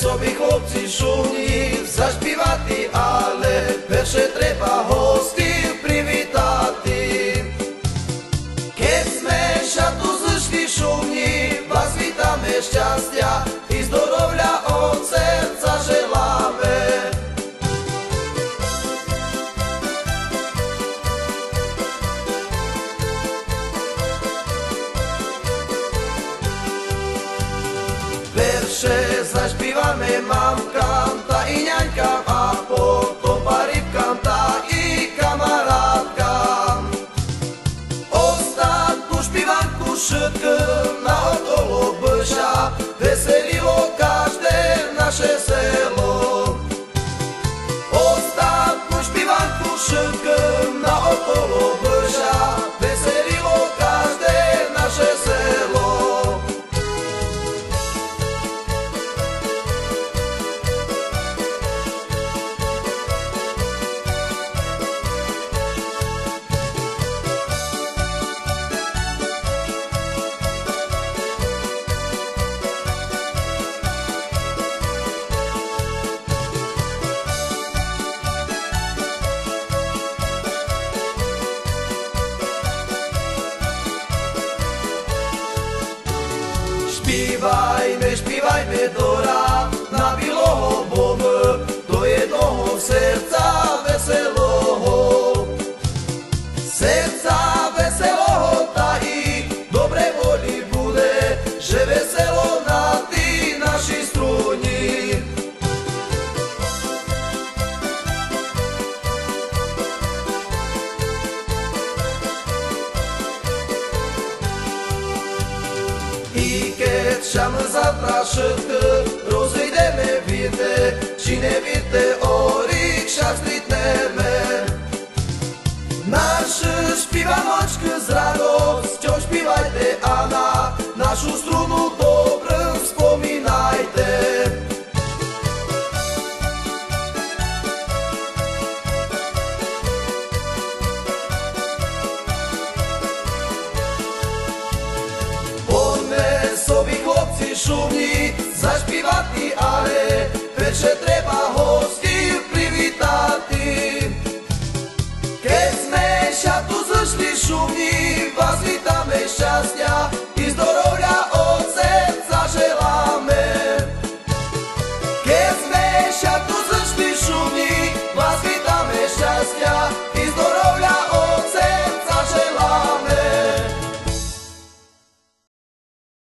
Собі хлопці шумні заспівати, але перше треба гостів привітати. Keď sme šatu zšli šumní, vás vítame šťastia i zdоров'я od srdca želáme. Verše zašpívame mamkám, tá i ňaňkám a potom parybkám, tá i kamarátkám. Ostatnú špívanku všetkým na okolo Bža veselilo každé naše selo. Ostatnú špívanku všetkým na okolo Bža veselilo každé naše selo. Špívajme, špívajme do rád na biloho Boha, do jednoho srdca veseloho. Srdca veseloho tá i dobre voli bude, že veselo na tí naši struni. I keď šam zatra všetko rozejdeme, viete, či neviete, orík však stretneme. Naše špívanočky s radosťou špívajte a na našu strunu dobrým spomínajte. Собі хлопці шумні заспівати, але перше треба гостів привітати. Keď sme šatu zšli šumní, vás vítame šťastia